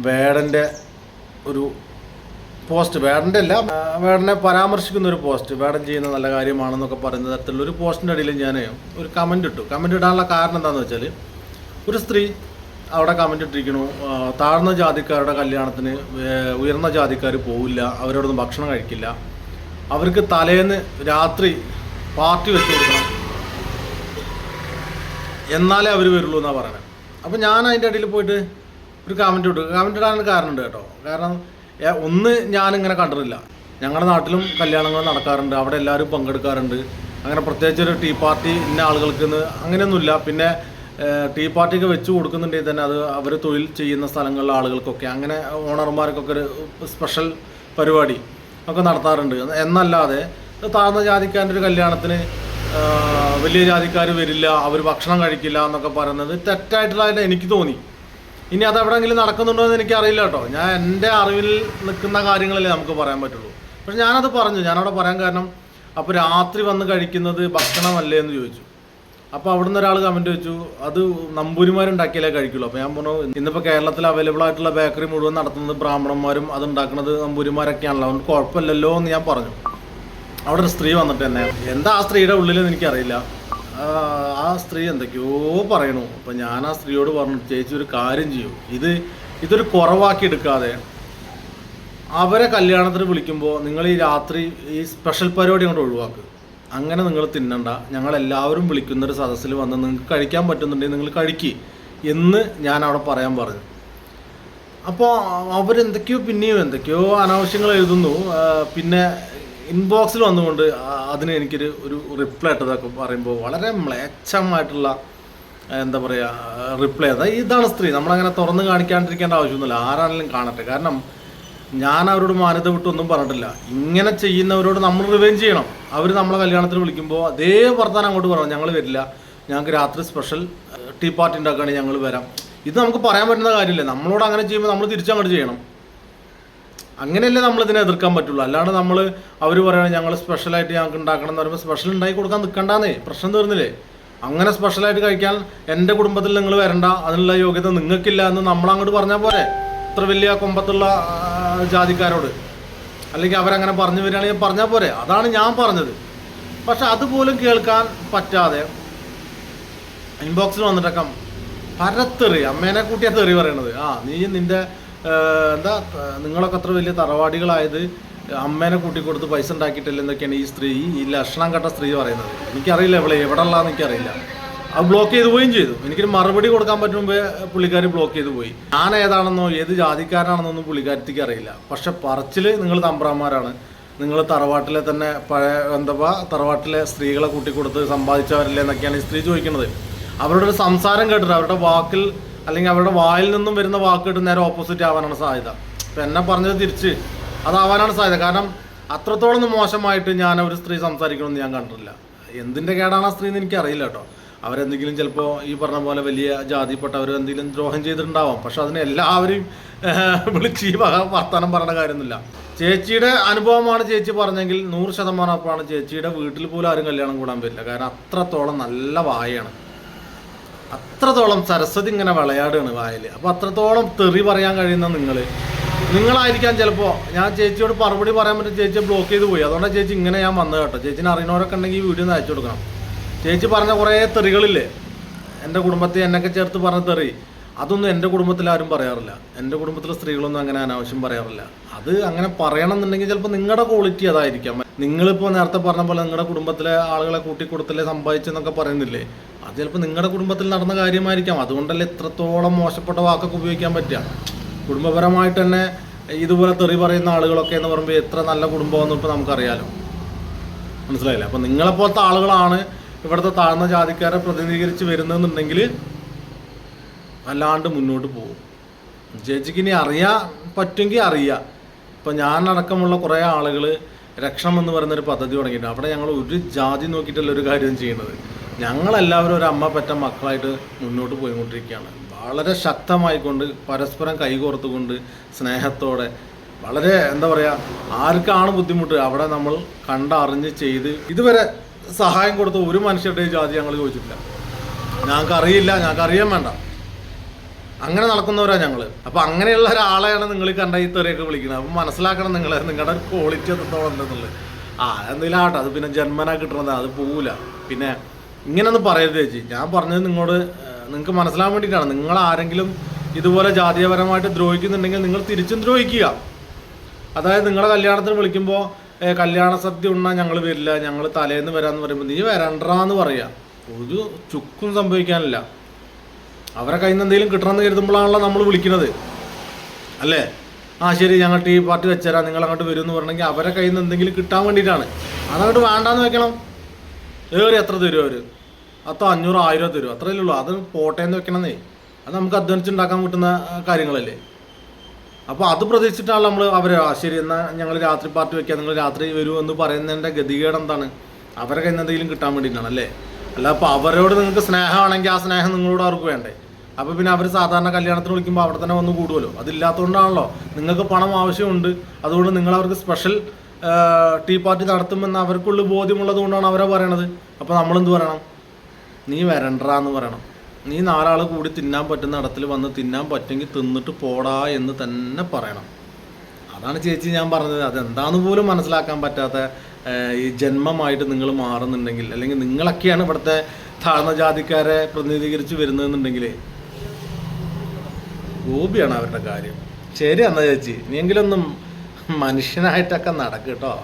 വേടൻ്റെ ഒരു പോസ്റ്റ്, വേടൻ്റെ അല്ല, വേടനെ പരാമർശിക്കുന്ന ഒരു പോസ്റ്റ്, വേടൻ ചെയ്യുന്ന നല്ല കാര്യമാണെന്നൊക്കെ പറയുന്ന തരത്തിലുള്ള ഒരു പോസ്റ്റിൻ്റെ അടിയിൽ ഞാൻ ഒരു കമൻ്റ് ഇട്ടു. കമൻ്റ് ഇടാനുള്ള കാരണം എന്താണെന്ന് വെച്ചാൽ, ഒരു സ്ത്രീ അവിടെ കമൻ്റ് ഇട്ടിരിക്കണു, താഴ്ന്ന ജാതിക്കാരുടെ കല്യാണത്തിന് ഉയർന്ന ജാതിക്കാർ പോവില്ല, അവരോടൊന്നും ഭക്ഷണം കഴിക്കില്ല, അവർക്ക് തലേന്ന് രാത്രി പാർട്ടി വെച്ച് കൊടുക്കണം, എന്നാലേ അവർ വരുള്ളൂ എന്നാണ് പറയുന്നത്. അപ്പോൾ ഞാൻ അതിൻ്റെ ഇടയിൽ പോയിട്ട് ഒരു കമൻ്റ് ഇട്ടു. കമൻ്റ് ഇടാനൊരു കാരണമുണ്ട് കേട്ടോ. കാരണം ഒന്ന്, ഞാനിങ്ങനെ കണ്ടിട്ടില്ല. ഞങ്ങളുടെ നാട്ടിലും കല്യാണങ്ങൾ നടക്കാറുണ്ട്, അവിടെ എല്ലാവരും പങ്കെടുക്കാറുണ്ട്. അങ്ങനെ പ്രത്യേകിച്ച് ഒരു ടീ പാർട്ടി ഇന്ന ആളുകൾക്ക് അങ്ങനെയൊന്നുമില്ല. പിന്നെ ടീ പാർട്ടിക്ക് വെച്ച് കൊടുക്കുന്നുണ്ടെങ്കിൽ തന്നെ അത് അവർ തൊഴിൽ ചെയ്യുന്ന സ്ഥലങ്ങളിലെ ആളുകൾക്കൊക്കെ, അങ്ങനെ ഓണർമാർക്കൊക്കെ ഒരു സ്പെഷ്യൽ പരിപാടി ഒക്കെ നടത്താറുണ്ട്. എന്നല്ലാതെ താഴ്ന്ന ജാതിക്കാരൻ്റെ ഒരു കല്യാണത്തിന് വലിയ ജാതിക്കാർ വരില്ല, അവർ ഭക്ഷണം കഴിക്കില്ല എന്നൊക്കെ പറയുന്നത് തെറ്റായിട്ടുള്ളതായിട്ട് എനിക്ക് തോന്നി. ഇനി അതെവിടെയെങ്കിലും നടക്കുന്നുണ്ടോ എന്ന് എനിക്കറിയില്ല കേട്ടോ. ഞാൻ എൻ്റെ അറിവിൽ നിൽക്കുന്ന കാര്യങ്ങളല്ലേ നമുക്ക് പറയാൻ പറ്റുള്ളൂ. പക്ഷെ ഞാനത് പറഞ്ഞു. ഞാനവിടെ പറയാൻ കാരണം, അപ്പോൾ രാത്രി വന്ന് കഴിക്കുന്നത് ഭക്ഷണമല്ലേ എന്ന് ചോദിച്ചു. അപ്പോൾ അവിടുന്ന് ഒരാൾ കമൻറ്റ് വെച്ചു, അത് നമ്പൂരിമാരുണ്ടാക്കിയാലേ കഴിക്കുള്ളൂ. അപ്പോൾ ഞാൻ പറഞ്ഞു, ഇന്നിപ്പോൾ കേരളത്തിൽ അവൈലബിൾ ആയിട്ടുള്ള ബേക്കറി മുഴുവൻ നടത്തുന്നത് ബ്രാഹ്മണന്മാരും അത് ഉണ്ടാക്കുന്നത് നമ്പൂരിമാരൊക്കെയാണല്ലോ, അതുകൊണ്ട് കുഴപ്പമില്ലല്ലോ എന്ന് ഞാൻ പറഞ്ഞു. അവിടെ ഒരു സ്ത്രീ വന്നിട്ട് തന്നെ, എന്താ ആ സ്ത്രീയുടെ ഉള്ളിലെന്ന് എനിക്കറിയില്ല, ആ സ്ത്രീ എന്തൊക്കെയോ പറയണു. അപ്പം ഞാൻ ആ സ്ത്രീയോട് പറഞ്ഞു, ചേച്ചി ഒരു കാര്യം ചെയ്യൂ, ഇതൊരു കുറവാക്കി എടുക്കാതെ അവരെ കല്യാണത്തിന് വിളിക്കുമ്പോൾ നിങ്ങൾ ഈ രാത്രി ഈ സ്പെഷ്യൽ പരിപാടി കൊണ്ട് ഒഴിവാക്കുക. അങ്ങനെ നിങ്ങൾ തിന്നണ്ട, ഞങ്ങളെല്ലാവരും വിളിക്കുന്നൊരു സദസ്സിൽ വന്ന് നിങ്ങൾക്ക് കഴിക്കാൻ പറ്റുന്നുണ്ടെങ്കിൽ നിങ്ങൾ കഴിക്കുക എന്ന് ഞാൻ അവിടെ പറയാൻ പറഞ്ഞു. അപ്പോൾ അവരെന്തൊക്കെയോ എന്തൊക്കെയോ അനാവശ്യങ്ങൾ എഴുതുന്നു. പിന്നെ ഇൻബോക്സിൽ വന്നുകൊണ്ട് അതിന് എനിക്കൊരു റിപ്ലൈ ഇട്ടതൊക്കെ പറയുമ്പോൾ വളരെ മ്ലേച്ഛമായിട്ടുള്ള എന്താ പറയുക റിപ്ലൈ. ഇതാണ് സ്ത്രീ. നമ്മളങ്ങനെ തുറന്ന് കാണിക്കാണ്ടിരിക്കേണ്ട ആവശ്യമൊന്നുമില്ല, ആരാണെങ്കിലും കാണട്ടെ. കാരണം ഞാൻ അവരോട് മാന്യത വിട്ടൊന്നും പറഞ്ഞിട്ടില്ല. ഇങ്ങനെ ചെയ്യുന്നവരോട് നമ്മൾ റിവെഞ്ച് ചെയ്യണം. അവർ നമ്മളെ കല്യാണത്തിന് വിളിക്കുമ്പോൾ അതേ വർത്താനം അങ്ങോട്ട് പറയണം, ഞങ്ങൾ വരില്ല, ഞങ്ങൾക്ക് രാത്രി സ്പെഷ്യൽ ടീ പാർട്ടി ഉണ്ടാക്കുകയാണെങ്കിൽ ഞങ്ങൾ വരാം. ഇത് നമുക്ക് പറയാൻ പറ്റുന്ന കാര്യമില്ല. നമ്മളോട് അങ്ങനെ ചെയ്യുമ്പോൾ നമ്മൾ തിരിച്ചങ്ങോട്ട് ചെയ്യണം. അങ്ങനെയല്ലേ നമ്മളിതിനെ എതിർക്കാൻ പറ്റുള്ളൂ. അല്ലാണ്ട് നമ്മൾ അവർ പറയുകയാണ് ഞങ്ങൾ സ്പെഷ്യലായിട്ട് ഞങ്ങൾക്ക് ഉണ്ടാക്കണം എന്ന് പറയുമ്പോൾ സ്പെഷ്യൽ ഉണ്ടാക്കി കൊടുക്കാൻ നിൽക്കണ്ടെന്നേ, പ്രശ്നം തീർന്നില്ലേ? അങ്ങനെ സ്പെഷ്യലായിട്ട് കഴിക്കാൻ എൻ്റെ കുടുംബത്തിൽ നിങ്ങൾ വരണ്ട, അതിനുള്ള യോഗ്യത നിങ്ങൾക്കില്ല എന്ന് നമ്മളങ്ങോട്ട് പറഞ്ഞാൽ പോരെ, ഇത്ര വലിയ കൊമ്പത്തുള്ള ജാതിക്കാരോട്. അല്ലെങ്കിൽ അവരങ്ങനെ പറഞ്ഞു വരികയാണെങ്കിൽ പറഞ്ഞാൽ പോരെ. അതാണ് ഞാൻ പറഞ്ഞത്. പക്ഷെ അതുപോലും കേൾക്കാൻ പറ്റാതെ ഇൻബോക്സിൽ വന്നിട്ടൊക്കെ പരത്തെറി, അമ്മേനെ കൂട്ടിയാ തെറി പറയണത്. നീ നിൻ്റെ എന്താ നിങ്ങളൊക്കെ അത്ര വലിയ തറവാടികളായത് അമ്മേനെ കൂട്ടിക്കൊടുത്ത് പൈസ ഉണ്ടാക്കിയിട്ടില്ല എന്നൊക്കെയാണ് ഈ സ്ത്രീ, ഈ ലക്ഷണം കെട്ട സ്ത്രീ പറയുന്നത്. എനിക്കറിയില്ല എവിടെ ഉള്ളതെന്ന് എനിക്കറിയില്ല. അത് ബ്ലോക്ക് ചെയ്ത് പോവുകയും ചെയ്തു. എനിക്കൊരു മറുപടി കൊടുക്കാൻ പറ്റുമ്പോൾ പുള്ളിക്കാരി ബ്ലോക്ക് ചെയ്ത് പോയി. ഞാൻ ഏതാണെന്നോ ഏത് ജാതിക്കാരാണെന്നൊന്നും പുള്ളിക്കാരത്തിക്ക് അറിയില്ല. പക്ഷെ പറച്ചിൽ നിങ്ങൾ തമ്പ്രാന്മാരാണ്, നിങ്ങൾ തറവാട്ടിലെ തന്നെ പഴയ തറവാട്ടിലെ സ്ത്രീകളെ കൂട്ടിക്കൊടുത്ത് സമ്പാദിച്ചവരല്ലേ എന്നൊക്കെയാണ് ഈ സ്ത്രീ ചോദിക്കുന്നത്. അവരുടെ ഒരു സംസാരം കേട്ടിട്ട് അവരുടെ വാക്കിൽ അല്ലെങ്കിൽ അവരുടെ വായിൽ നിന്നും വരുന്ന വാക്ക് കേട്ട് നേരെ ഓപ്പോസിറ്റ് ആവാനാണ് സാധ്യത. ഇപ്പം എന്നെ പറഞ്ഞത് തിരിച്ച് അതാവാനാണ് സാധ്യത. കാരണം അത്രത്തോളം മോശമായിട്ട് ഞാൻ ഒരു സ്ത്രീ സംസാരിക്കണമെന്ന് ഞാൻ കണ്ടിട്ടില്ല. എന്തിൻ്റെ കേടാണ് ആ സ്ത്രീ എന്ന് എനിക്കറിയില്ല കേട്ടോ. അവരെന്തെങ്കിലും ചിലപ്പോൾ ഈ പറഞ്ഞ പോലെ വലിയ ജാതിപ്പെട്ടവർ എന്തെങ്കിലും ദ്രോഹം ചെയ്തിട്ടുണ്ടാവാം. പക്ഷെ അതിന് എല്ലാവരെയും വിളിച്ച് ഈ വർത്തമാനം പറയേണ്ട കാര്യമൊന്നുമില്ല. ചേച്ചിയുടെ അനുഭവമാണ് ചേച്ചി പറഞ്ഞെങ്കിൽ 100% അപ്പോഴാണ് ചേച്ചിയുടെ വീട്ടിൽ പോലും ആരും കല്യാണം കൂടാൻ പറ്റില്ല. കാരണം അത്രത്തോളം നല്ല വായാണ്, അത്രത്തോളം സരസ്വതി ഇങ്ങനെ വിളയാടുകയാണ് വായിൽ. അപ്പോൾ അത്രത്തോളം തെറി പറയാൻ കഴിയുന്ന നിങ്ങളായിരിക്കാം ചിലപ്പോൾ. ഞാൻ ചേച്ചിയോട് മറുപടി പറയാൻ പറ്റും, ചേച്ചിയെ ബ്ലോക്ക് ചെയ്ത് പോയി. അതുകൊണ്ടാണ് ചേച്ചി ഇങ്ങനെ ഞാൻ വന്നത് കേട്ടോ. ചേച്ചിനെ അറിയുന്നവരൊക്കെ ഉണ്ടെങ്കിൽ ഈ വീഡിയോ ഒന്ന് അയച്ചു കൊടുക്കണം. ചേച്ചി പറഞ്ഞ കുറേ തെറികളില്ലേ, എൻ്റെ കുടുംബത്തെ എന്നൊക്കെ ചേർത്ത് പറഞ്ഞ തെറി, അതൊന്നും എൻ്റെ കുടുംബത്തിൽ ആരും പറയാറില്ല. എൻ്റെ കുടുംബത്തിലെ സ്ത്രീകളൊന്നും അങ്ങനെ അനാവശ്യം പറയാറില്ല. അത് അങ്ങനെ പറയണം എന്നുണ്ടെങ്കിൽ ചിലപ്പോൾ നിങ്ങളുടെ ക്വാളിറ്റി അതായിരിക്കാം. നിങ്ങളിപ്പോൾ നേരത്തെ പറഞ്ഞ പോലെ നിങ്ങളുടെ കുടുംബത്തിലെ ആളുകളെ കൂട്ടിക്കൊടുത്തല്ലേ സമ്പാദിച്ചെന്നൊക്കെ പറയുന്നില്ലേ, അത് ചിലപ്പോൾ നിങ്ങളുടെ കുടുംബത്തിൽ നടന്ന കാര്യമായിരിക്കാം. അതുകൊണ്ടല്ലേ ഇത്രത്തോളം മോശപ്പെട്ട വാക്കൊക്കെ ഉപയോഗിക്കാൻ പറ്റുക. കുടുംബപരമായിട്ട് തന്നെ ഇതുപോലെ തെറി പറയുന്ന ആളുകളൊക്കെ എന്ന് പറയുമ്പോൾ എത്ര നല്ല കുടുംബമെന്ന് ഇപ്പോൾ നമുക്കറിയാലോ. മനസ്സിലായില്ലേ? അപ്പോൾ നിങ്ങളെപ്പോലത്തെ ആളുകളാണ് ഇവിടുത്തെ താഴ്ന്ന ജാതിക്കാരെ പ്രതിനിധീകരിച്ച് വരുന്നതെന്നുണ്ടെങ്കിൽ അല്ലാണ്ട് മുന്നോട്ട് പോകും. ചേച്ചിക്ക് ഇനി അറിയാൻ പറ്റുമെങ്കിൽ അറിയാം. ഇപ്പം ഞാനടക്കമുള്ള കുറേ ആളുകൾ രക്ഷണം എന്ന് പറയുന്നൊരു പദ്ധതി തുടങ്ങിയിട്ടുണ്ട്. അവിടെ ഞങ്ങൾ ഒരു ജാതി നോക്കിയിട്ടല്ല ഒരു കാര്യം ചെയ്യുന്നത്. ഞങ്ങളെല്ലാവരും ഒരു അമ്മ പെറ്റ മക്കളായിട്ട് മുന്നോട്ട് പോയിക്കൊണ്ടിരിക്കുകയാണ്. വളരെ ശക്തമായിക്കൊണ്ട് പരസ്പരം കൈകോർത്തുകൊണ്ട് സ്നേഹത്തോടെ വളരെ എന്താ പറയുക, ആർക്കാണ് ബുദ്ധിമുട്ട് അവിടെ നമ്മൾ കണ്ടറിഞ്ഞ് ചെയ്ത് ഇതുവരെ സഹായം കൊടുത്ത ഒരു മനുഷ്യരുടെയും ജാതി ഞങ്ങൾ ചോദിച്ചിട്ടില്ല. ഞങ്ങൾക്ക് അറിയില്ല, ഞങ്ങൾക്ക് അറിയാൻ വേണ്ട. അങ്ങനെ നടക്കുന്നവരാണ് ഞങ്ങൾ. അപ്പോൾ അങ്ങനെയുള്ള ഒരാളെയാണ് നിങ്ങൾ കണ്ട ഈ തെറിയൊക്കെ വിളിക്കുന്നത്. അപ്പം മനസ്സിലാക്കണം നിങ്ങൾ നിങ്ങളുടെ ഒരു ക്വാളിറ്റി എത്രത്തോളം ഉണ്ടെന്നുള്ളത്. എന്തെങ്കിലും ആട്ടെ, അത് പിന്നെ ജന്മനാ കിട്ടണതാണ്, അത് പോവില്ല. പിന്നെ ഇങ്ങനെയൊന്നും പറയരുത് ചേച്ചി. ഞാൻ പറഞ്ഞത് നിങ്ങളോട് നിങ്ങൾക്ക് മനസ്സിലാൻ വേണ്ടിയിട്ടാണ്. നിങ്ങൾ ആരെങ്കിലും ഇതുപോലെ ജാതീയപരമായിട്ട് ദ്രോഹിക്കുന്നുണ്ടെങ്കിൽ നിങ്ങൾ തിരിച്ചും ദ്രോഹിക്കുക. അതായത് നിങ്ങളുടെ കല്യാണത്തിന് വിളിക്കുമ്പോൾ കല്യാണ സദ്യ ഉണ്ണാൻ ഞങ്ങൾ വരില്ല, ഞങ്ങൾ തലേന്ന് വരാമെന്ന് പറയുമ്പോൾ നീ വരണ്ടാന്ന് പറയുക. ഒരു ചുക്കും സംഭവിക്കാനില്ല. അവരെ കയ്യിൽ നിന്ന് എന്തെങ്കിലും കിട്ടണമെന്ന് കരുതുമ്പോഴാണല്ലോ നമ്മൾ വിളിക്കുന്നത്, അല്ലേ? ശരി ഞങ്ങൾ ടീ പാർട്ടി വെച്ചുതരാം, നിങ്ങൾ അങ്ങോട്ട് വരും എന്ന് പറഞ്ഞെങ്കിൽ അവരെ കയ്യിൽ നിന്ന് എന്തെങ്കിലും കിട്ടാൻ വേണ്ടിയിട്ടാണ്. അതങ്ങോട്ട് വേണ്ടാന്ന് വെക്കണം. എത്ര തരും അവർ? 500 1000 തരും, അത്രയല്ലേ ഉള്ളൂ. അത് പോട്ടേന്ന് വെക്കണമെന്നേ. അത് നമുക്ക് അധ്വാനിച്ചുണ്ടാക്കാൻ പറ്റുന്ന കാര്യങ്ങളല്ലേ. അപ്പോൾ അത് പ്രതീക്ഷിച്ചിട്ടാണ് നമ്മൾ അവരെ ശരി എന്നാൽ ഞങ്ങൾ രാത്രി പാർട്ടി വെക്കാം, നിങ്ങൾ രാത്രി വരുമോ എന്ന് പറയുന്നതിൻ്റെ ഗതികേട് എന്താണ്? അവരെ കയ്യിൽ നിന്ന് എന്തെങ്കിലും കിട്ടാൻ വേണ്ടിയിട്ടാണ്, അല്ലേ? അല്ല, അപ്പോൾ അവരോട് നിങ്ങൾക്ക് സ്നേഹമാണെങ്കിൽ ആ സ്നേഹം നിങ്ങളോട് അവർക്ക് വേണ്ടേ? അപ്പോൾ പിന്നെ അവർ സാധാരണ കല്യാണത്തിന് വിളിക്കുമ്പോൾ അവിടെ തന്നെ വന്ന് കൂടുമല്ലോ. അതില്ലാത്തതുകൊണ്ടാണല്ലോ നിങ്ങൾക്ക് പണം ആവശ്യമുണ്ട്. അതുകൊണ്ട് നിങ്ങൾ അവർക്ക് സ്പെഷ്യൽ ടീ പാർട്ടി നടത്തുമെന്ന് അവർക്കുള്ള ബോധ്യമുള്ളത് കൊണ്ടാണ് അവരെ പറയണത്. അപ്പോൾ നമ്മളെന്ത് പറയണം? നീ വരണ്ടാന്ന് പറയണം. നീ 4 ആൾ കൂടി തിന്നാൻ പറ്റുന്ന ഇടത്തിൽ വന്ന് തിന്നാൻ പറ്റുമെങ്കിൽ തിന്നിട്ട് പോടാ എന്ന് തന്നെ പറയണം. അതാണ് ചേച്ചി ഞാൻ പറഞ്ഞത്. അതെന്താണെന്ന് പോലും മനസ്സിലാക്കാൻ പറ്റാത്ത ഈ ജന്മമായിട്ട് നിങ്ങൾ മാറുന്നുണ്ടെങ്കിൽ, അല്ലെങ്കിൽ നിങ്ങളൊക്കെയാണ് ഇവിടുത്തെ താഴ്ന്ന ജാതിക്കാരെ പ്രതിനിധീകരിച്ച് വരുന്നതെന്നുണ്ടെങ്കിൽ ഗോപിയാണ് അവരുടെ കാര്യം. ശരി എന്നാ ചേച്ചി, ഇനിയെങ്കിലൊന്നും മനുഷ്യനായിട്ടൊക്കെ നടക്കും കേട്ടോ.